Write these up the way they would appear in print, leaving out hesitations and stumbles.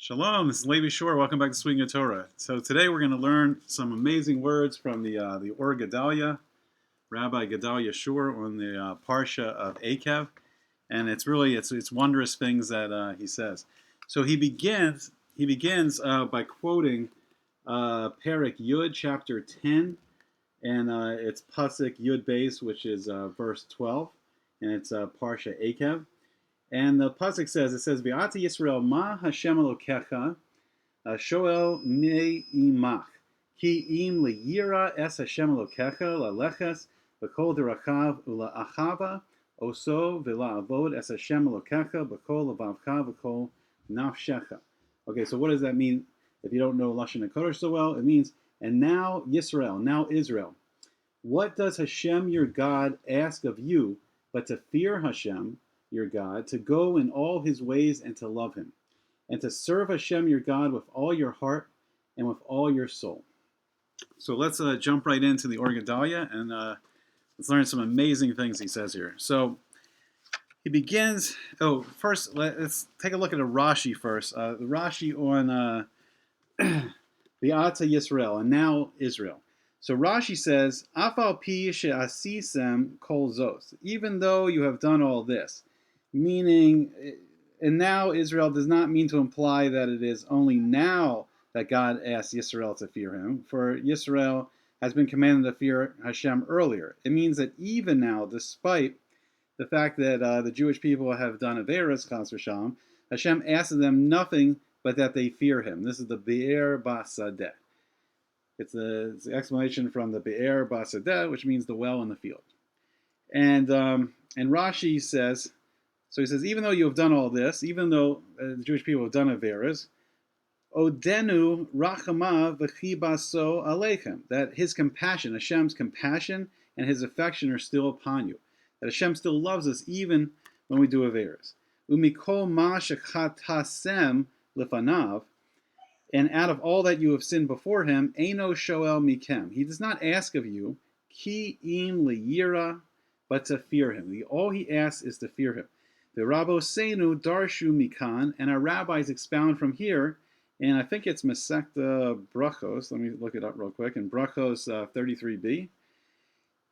Shalom, this is Levi Shore. Welcome back to Swing Torah. So today we're going to learn some amazing words from the Ohr Gedaliah, Rabbi Gedaliah Shore on the Parsha of Eikev, and it's wondrous things that he says. So he begins by quoting Perek Yud, chapter 10, and it's Pasuk Yud Beis, which is verse 12, and it's Parsha Eikev. And the pasuk says, "V'ata Yisrael ma Hashem Elokecha shoel me imach ki im liyira es Hashem Elokecha laleches b'kol derachav ula'achava oso v'la'avod es Hashem Elokecha b'kol levavcha b'kol nafshecha." Okay, so what does that mean? If you don't know Lashon HaKodesh so well, it means, and now Yisrael, now Israel, what does Hashem your God ask of you but to fear Hashem your God, to go in all his ways and to love him, and to serve Hashem your God with all your heart and with all your soul. So let's jump right into the Ohr Gedaliah and let's learn some amazing things he says here. So he begins, first let's take a look at a Rashi first. The Rashi on V'ata Yisrael, and now Israel. So Rashi says, Afal pi she'asisem kol zos, even though you have done all this. Meaning, and now Israel does not mean to imply that it is only now that God asks Yisrael to fear him, for Yisrael has been commanded to fear Hashem earlier. It means that even now, despite the fact that the Jewish people have done Averas, Chas v'Shalom, Hashem asks them nothing but that they fear him. This is the Be'er Basadeh. It's the explanation from the Be'er Basadeh, which means the well in the field. And Rashi says, so he says, even though you have done all this, even though the Jewish people have done Averas, Odenu rachama v'chibaso aleichem, that his compassion, Hashem's compassion and his affection are still upon you. That Hashem still loves us even when we do Averas. Umikol ma shechatasem lefanav, and out of all that you have sinned before him, eino shoel mikem. He does not ask of you, ki im liyira, but to fear him. All he asks is to fear him. The Rabosenu darshu mikan, and our rabbis expound from here, and I think it's Masechta Brachos. Let me look it up real quick. In Brachos 33b,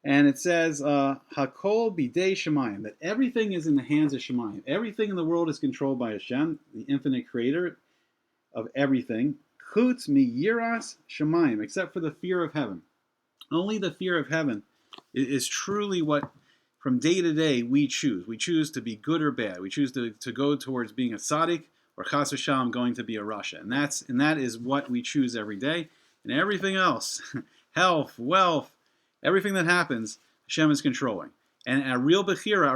and it says Hakol bidei Shemayim, that everything is in the hands of Shemayim. Everything in the world is controlled by Hashem, the infinite creator of everything. Chutz mi yiras Shemayim, except for the fear of heaven. Only the fear of heaven is truly what, from day to day, we choose. We choose to be good or bad. We choose to go towards being a tzaddik, or chas v'shalom going to be a rasha. And that is what we choose every day. And everything else, health, wealth, everything that happens, Hashem is controlling. And our real bechira,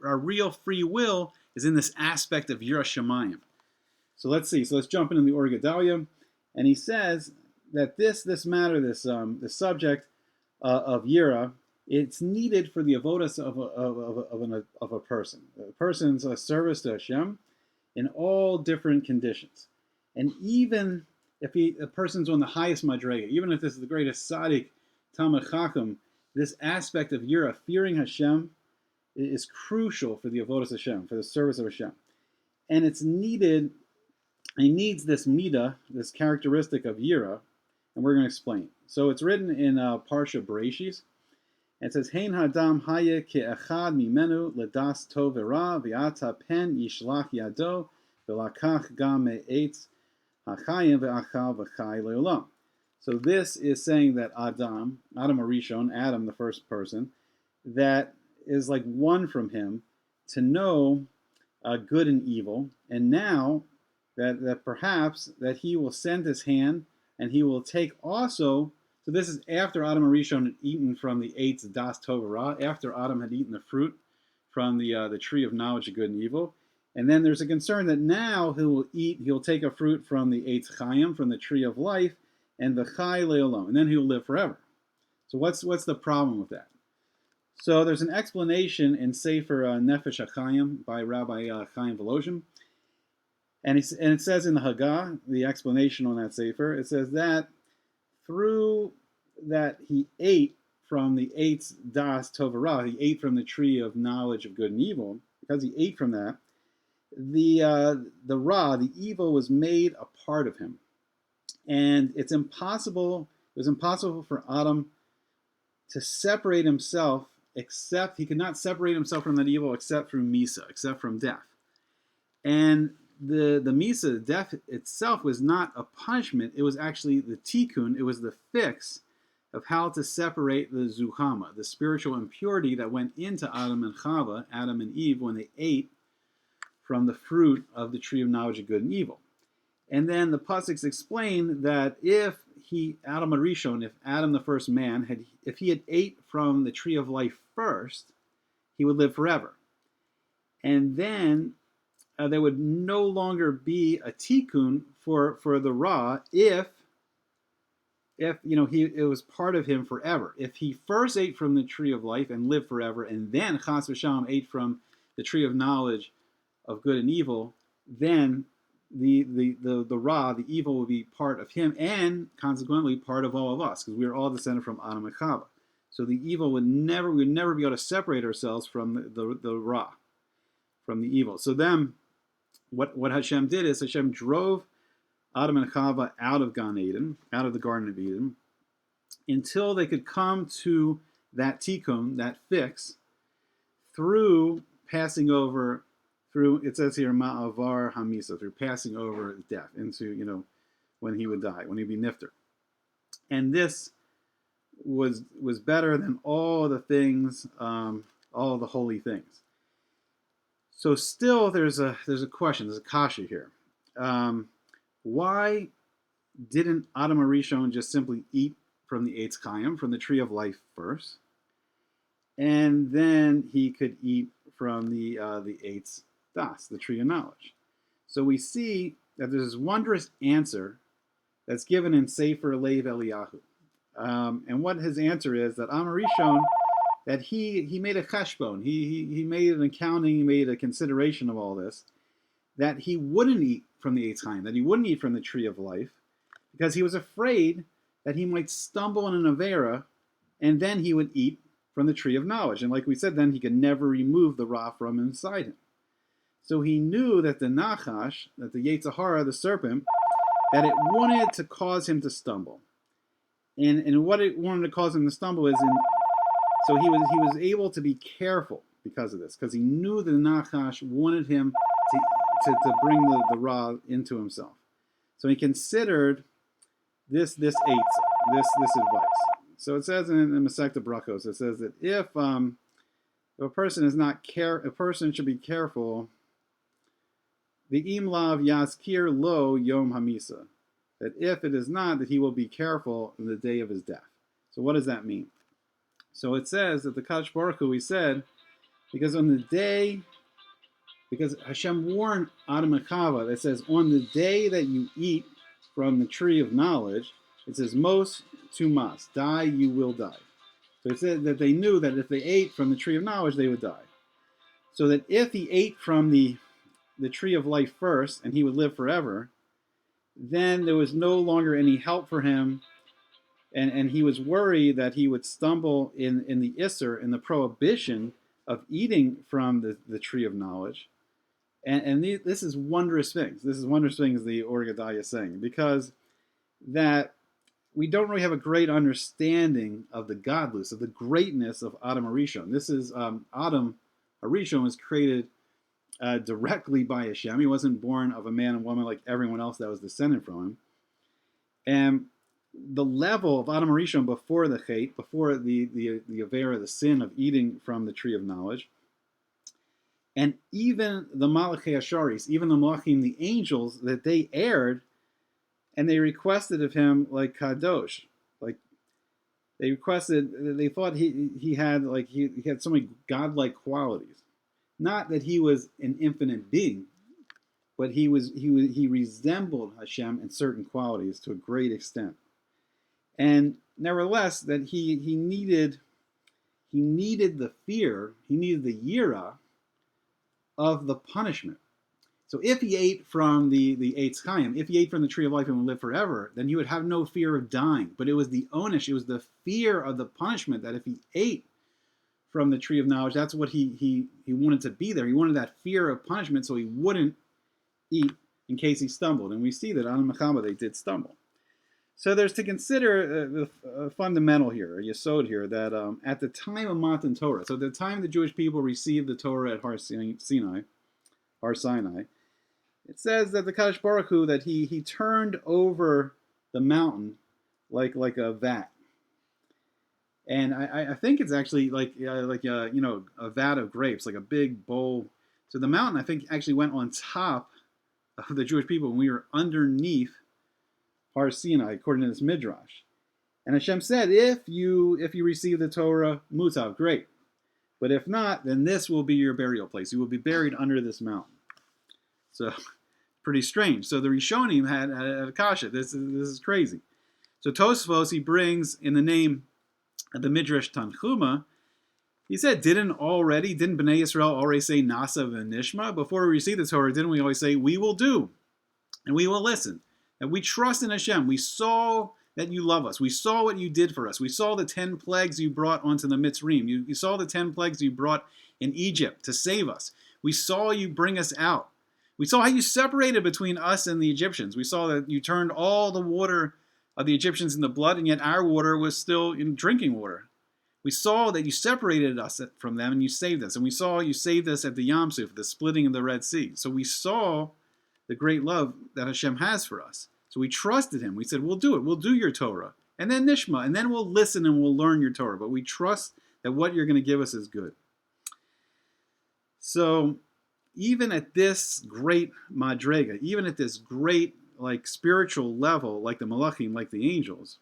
our real free will is in this aspect of yiras shamayim. So let's see. So let's jump into the Ohr Gedaliah. And he says that this matter, this subject of yira, it's needed for the avodas of a person. A person's service to Hashem in all different conditions. And even if a person's on the highest madrega, even if this is the greatest tzaddik, Talmid Chacham, this aspect of yira, fearing Hashem, is crucial for the avodas Hashem, for the service of Hashem. And it's needed, he needs this midah, this characteristic of yira, and we're going to explain. So it's written in Parsha Bereshis. It says, Hein hadam haya ke'echad mimenu ledas tov v'ra v'ata pen yishlach yado v'lakach gam me'etz hachayim v'achal v'chay le'olam. So this is saying that Adam Arishon, Adam, the first person, that is like one from him to know good and evil, and now that perhaps that he will send his hand and he will take also. So this is after Adam Arishon had eaten from the eitz das tov v'ra, after Adam had eaten the fruit from the tree of knowledge of good and evil. And then there's a concern that now he'll take a fruit from the eitz chayim, from the tree of life, and the chay le'olam, and then he'll live forever. So what's the problem with that? So there's an explanation in Sefer Nefesh HaChaim by Rabbi Chaim Volozhin, and it says in the Haggah, the explanation on that Sefer, it says that through that he ate from the eitz das tov v'ra, he ate from the tree of knowledge of good and evil. Because he ate from that, the Ra, the evil, was made a part of him, and it's impossible. It was impossible for Adam to separate himself, except he could not separate himself from that evil except through Misa, except from death. And the Misa, death itself, was not a punishment. It was actually the tikkun. It was the fix of how to separate the zuhama, the spiritual impurity that went into Adam and Chava, Adam and Eve, when they ate from the fruit of the tree of knowledge of good and evil. And then the Pasuk explain that if Adam Arishon, if Adam the first man, if he had ate from the tree of life first, he would live forever. And then there would no longer be a tikkun for the Ra if it was part of him forever. If he first ate from the tree of life and lived forever, and then Chas v'Shalom ate from the tree of knowledge of good and evil, then the Ra, the evil, will be part of him, and consequently part of all of us, because we are all descended from Adam and Chava. So the evil we would never be able to separate ourselves from the Ra, from the evil. So then, what Hashem did is Hashem drove Adam and Chava out of Gan Eden, out of the Garden of Eden, until they could come to that tikkun, that fix, through passing over. Through, it says here, ma'avar hamisa, through passing over death into, when he would die, when he'd be nifter. And this was better than all the things, all the holy things. So still, there's a question, there's a kasha here. Why didn't Adam Arishon just simply eat from the Eitz Chaim, from the tree of life first, and then he could eat from the Eitz Das, the tree of knowledge? So we see that there's this wondrous answer that's given in Sefer Lev Eliyahu. And what his answer is, that Adam Rishon, that he made a cheshbon, he made an accounting, he made a consideration of all this, that he wouldn't eat from the Eitz Chaim, that he wouldn't eat from the tree of life, because he was afraid that he might stumble in an avera, and then he would eat from the tree of knowledge. And like we said, then he could never remove the Ra from inside him. So he knew that the Nachash, that the Yetzer Hara, the serpent, that it wanted to cause him to stumble. And what it wanted to cause him to stumble is, so he was able to be careful because of this, because he knew that the Nachash wanted him to bring the Ra into himself. So he considered this advice. So it says in Masechta Brachos, it says that if a person is not a person should be careful. The imlav yaskir lo yom hamisa, that if it is not, that he will be careful in the day of his death. So what does that mean? So it says that the Kadosh Baruch Hu, he said, because Hashem warned Adam and Chava, that says, on the day that you eat from the tree of knowledge, it says, mos tumas, die, you will die. So it said that they knew that if they ate from the tree of knowledge, they would die. So that if he ate from the tree of life first, and he would live forever, then there was no longer any help for him, and he was worried that he would stumble in the Isser, in the prohibition of eating from the tree of knowledge. And this is wondrous things. This is wondrous things the Ohr Gedaliah is saying, because that we don't really have a great understanding of the godless, of the greatness of Adam Arishon. This is Adam Arishon was created directly by Hashem. He wasn't born of a man and woman like everyone else that was descended from him. And the level of Adam Arishon before the Chet, before the Avera, the sin of eating from the tree of knowledge, and even the Malachei Asharis, even the Malachim, the angels, that they erred, and they requested of him like Kadosh, like they thought he had so many godlike qualities. Not that he was an infinite being, but he resembled Hashem in certain qualities to a great extent. And nevertheless, that he needed the fear, he needed the yira of the punishment. So if he ate from the Eitz Chaim, if he ate from the tree of life and would live forever, then he would have no fear of dying. But it was the onish, it was the fear of the punishment, that if he ate from the tree of knowledge. That's what he wanted to be there. He wanted that fear of punishment so he wouldn't eat in case he stumbled. And we see that on Mechama they did stumble. So there's to consider a fundamental here, a yesod here, that at the time of Matan Torah, so the time the Jewish people received the Torah at Har Sinai, it says that the Kadosh Baruch Hu, that he turned over the mountain like a vat. And I think it's actually like a vat of grapes, like a big bowl. So the mountain, I think, actually went on top of the Jewish people when we were underneath Har Sinai, according to this midrash. And Hashem said, if you receive the Torah, mutav, great. But if not, then this will be your burial place. You will be buried under this mountain. So, pretty strange. So the Rishonim had a kasha. This is crazy. So Tosfos, he brings in the name of the midrash Tanchuma, he said, didn't Bnei Yisrael already say Nasa v'nishma? Before we receive the Torah, didn't we always say, we will do, and we will listen, and we trust in Hashem. We saw that you love us. We saw what you did for us. We saw the 10 plagues you brought onto the Mitzrayim. You saw the 10 plagues you brought in Egypt to save us. We saw you bring us out. We saw how you separated between us and the Egyptians. We saw that you turned all the water of the Egyptians into blood, and yet our water was still in drinking water. We saw that you separated us from them and you saved us. And we saw you saved us at the Yam Suf, the splitting of the Red Sea. So we saw the great love that Hashem has for us. So we trusted him. We said, we'll do it. We'll do your Torah. And then Nishma. And then we'll listen and we'll learn your Torah. But we trust that what you're going to give us is good. So even at this great madrega, even at this great spiritual level, like the malachim, like the angels,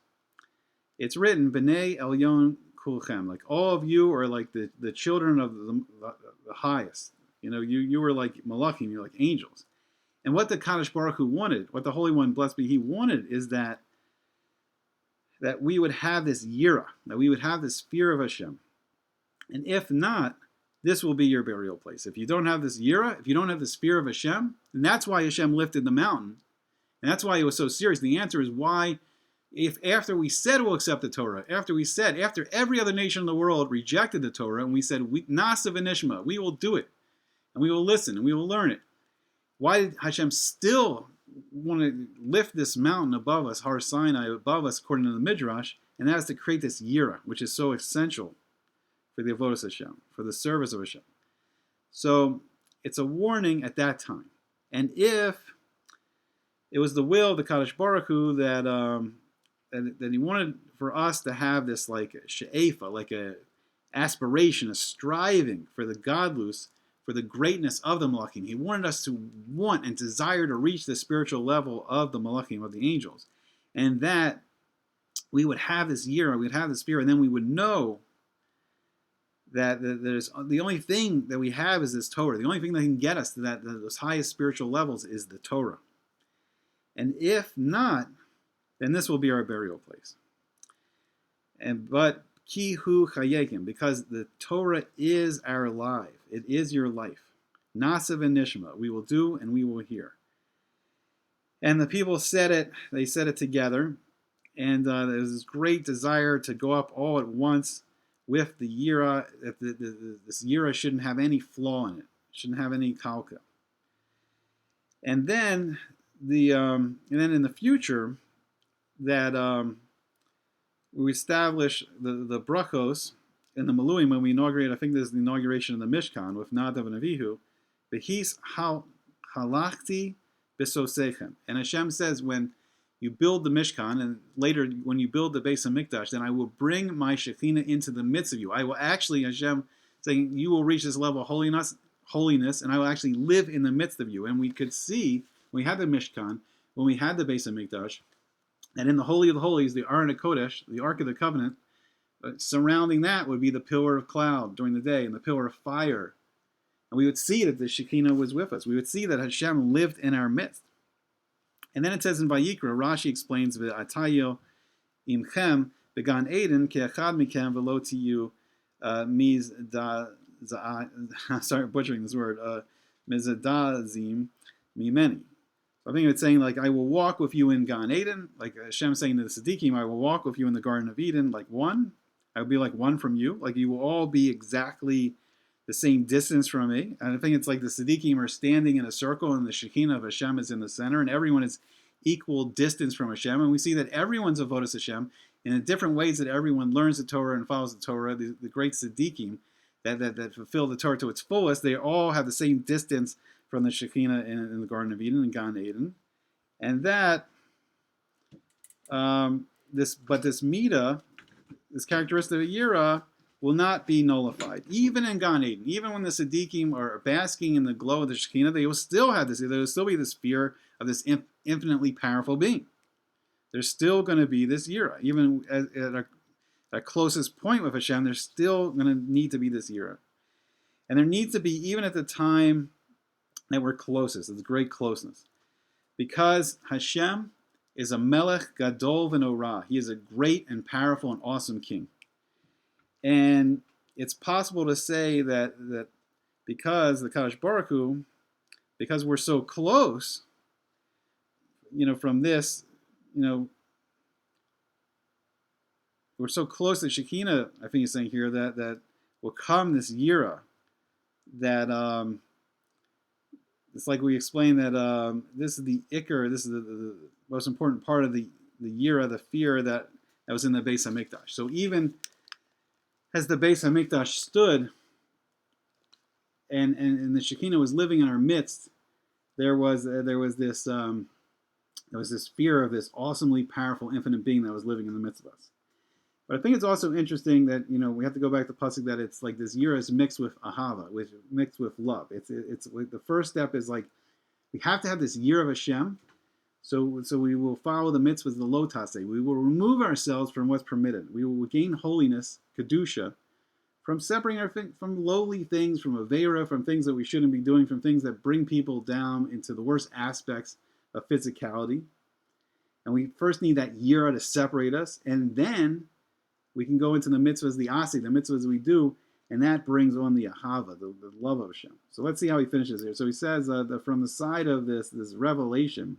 it's written, B'nai Elyon Kulchem, like all of you are like the children of the highest. You were like malachim, you're like angels. And what the Kadosh Baruch Hu wanted, what the Holy One, blessed be He, wanted is that we would have this yira, that we would have this fear of Hashem. And if not, this will be your burial place. If you don't have this yira, if you don't have this fear of Hashem, and that's why Hashem lifted the mountain, and that's why it was so serious. The answer is why, if after we said we'll accept the Torah, after every other nation in the world rejected the Torah, and we said, Nasa v'nishma, we will do it, and we will listen, and we will learn it. Why did Hashem still want to lift this mountain above us, Har Sinai, above us, according to the Midrash? And that is to create this yira, which is so essential for the avodas Hashem, for the service of Hashem. So it's a warning at that time. And if it was the will of the Kadosh Baruch Hu that he wanted for us to have this like she'efa, like a aspiration, a striving for the godlus, for the greatness of the malachim. He wanted us to want and desire to reach the spiritual level of the malachim, of the angels. And that we would have this year, we would have this spirit, and then we would know that there's the only thing that we have is this Torah. The only thing that can get us to those highest spiritual levels is the Torah. And if not, then this will be our burial place. But ki hu chayekim, because the Torah is our life. It is your life. Nasa v'nishma, we will do and we will hear. And the people said it. They said it together, and there was this great desire to go up all at once with the yira. This yira shouldn't have any flaw in it. Shouldn't have any kalka. And then in the future, that we establish the brachos in the Maluim when we inaugurate. I think this is the inauguration of the Mishkan with Nadav and Avihu. Behis halachti b'sosechem. And Hashem says, when you build the Mishkan, and later when you build the Beis HaMikdash, then I will bring my Shekhinah into the midst of you. I will actually, Hashem saying, you will reach this level of holiness, and I will actually live in the midst of you. And we could see, when we had the Mishkan, when we had the Beis HaMikdash, and in the Holy of the Holies, the Aron HaKodesh, the Ark of the Covenant, surrounding that would be the pillar of cloud during the day and the pillar of fire. And we would see that the Shekinah was with us. We would see that Hashem lived in our midst. And then it says in Vayikra, Rashi explains, V'atayo imchem began Eden ke'achad mikem v'lo tiyu sorry, butchering this word, mizadazim mimeni. I think it's saying, like, I will walk with you in Gan Eden, like Hashem saying to the Siddiqim, I will walk with you in the Garden of Eden, like one. I will be like one from you. Like you will all be exactly the same distance from me. And I think it's like the Tzaddikim are standing in a circle and the Shekinah of Hashem is in the center and everyone is equal distance from Hashem. And we see that everyone's avodas Hashem in the different ways that everyone learns the Torah and follows the Torah. The great Tzaddikim that fulfill the Torah to its fullest, they all have the same distance from the Shekinah in the Garden of Eden and Gan Eden. And that, this Midah, this characteristic of Yira, will not be nullified. Even in Gan Eden, even when the Tzaddikim are basking in the glow of the Shekinah, they will still have this, there will still be this fear of this infinitely powerful being. There's still going to be this Yira. Even at our closest point with Hashem, there's still going to need to be this Yira. And there needs to be, even at the time that we're closest, it's great closeness. Because Hashem is a Melech Gadol v'Norah. He is a great and powerful and awesome king. And it's possible to say that because the Kadosh Baruch Hu, because we're so close, from this, we're so close to Shekinah, I think he's saying here, that will come this Yira, that it's like we explained that this is the Iker, this is the most important part of the Yira, the fear that was in the Beis HaMikdash. So even as the Beis HaMikdash stood and the Shekinah was living in our midst, there was this fear of this awesomely powerful infinite being that was living in the midst of us. But I think it's also interesting that we have to go back to Pasuk that it's like this Yira is mixed with ahava, mixed with love. It's the first step is like we have to have this Yira of Hashem. So we will follow the mitzvahs, the lo taseh. We will remove ourselves from what's permitted. We will gain holiness, kedusha, from separating from lowly things, from avera, from things that we shouldn't be doing, from things that bring people down into the worst aspects of physicality. And we first need that Yira to separate us, and then we can go into the mitzvahs, the asi, the mitzvahs we do, and that brings on the ahava, the love of Hashem. So let's see how he finishes here. So he says that from the side of this revelation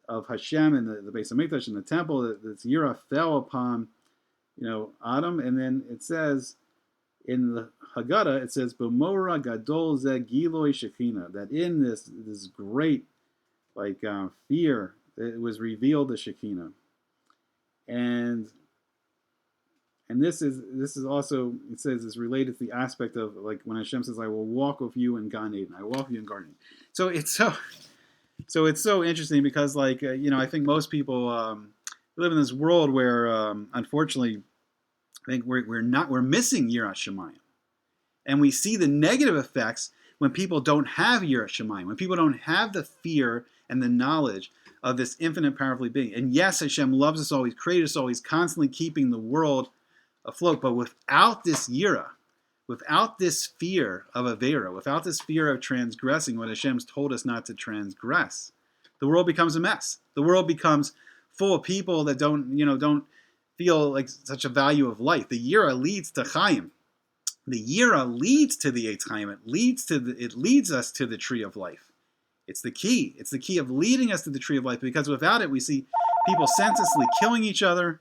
of Hashem and the Beis HaMikdash and the temple, that this Yira fell upon, Adam, and then it says in the Haggadah, it says B'mora Gadol Ze Giloi Shekinah, that in this great fear, it was revealed the Shekinah, and this is also, it says, it's related to the aspect of like when Hashem says, "I will walk with you in Gan Eden." I walk with you in Garden Eden. So it's so interesting because I think most people live in this world where unfortunately I think we're missing Yirat Shamayim, and we see the negative effects when people don't have Yirat Shamayim, when people don't have the fear and the knowledge of this infinite powerfully being. And yes, Hashem loves us all. He's created us all. He's constantly keeping the world afloat. But without this Yira, without this fear of Avera, without this fear of transgressing what Hashem's told us not to transgress, the world becomes a mess. The world becomes full of people that don't feel like such a value of life. The Yira leads to Chaim. The Yira leads to the Eitz Chaim. It leads us to the tree of life. It's the key. It's the key of leading us to the tree of life, because without it, we see people senselessly killing each other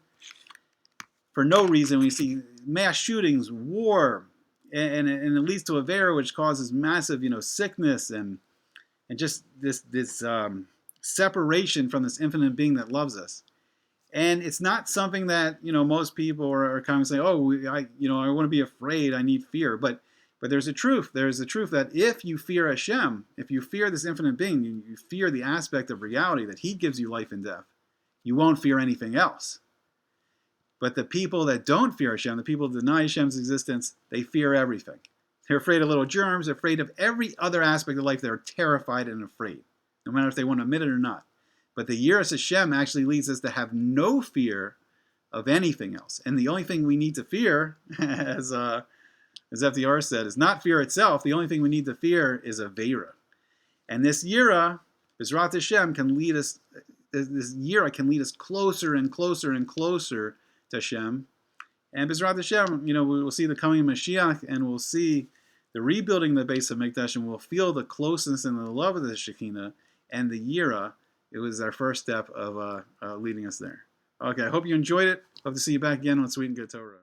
for no reason. We see mass shootings, war, and it leads to Avera, which causes massive, sickness and just this separation from this infinite being that loves us. And it's not something that most people are kind of saying, "Oh, I want to be afraid. I need fear." But there's a truth. There's a truth that if you fear Hashem, if you fear this infinite being, you fear the aspect of reality that He gives you life and death, you won't fear anything else. But the people that don't fear Hashem, the people that deny Hashem's existence, they fear everything. They're afraid of little germs. They're afraid of every other aspect of life. They're terrified and afraid, no matter if they want to admit it or not. But the Yiras Hashem actually leads us to have no fear of anything else. And the only thing we need to fear, as FDR said, is not fear itself. The only thing we need to fear is Avera. And this Yira, Bezrat Hashem, can lead us. This Yira can lead us closer and closer and closer to Hashem. And Bezrat Hashem, we'll see the coming of Mashiach, and we'll see the rebuilding of the Beis HaMikdash, and we'll feel the closeness and the love of the Shekinah and the Yira. It was our first step of leading us there. Okay, I hope you enjoyed it. Hope to see you back again on Sweet and Good Torah.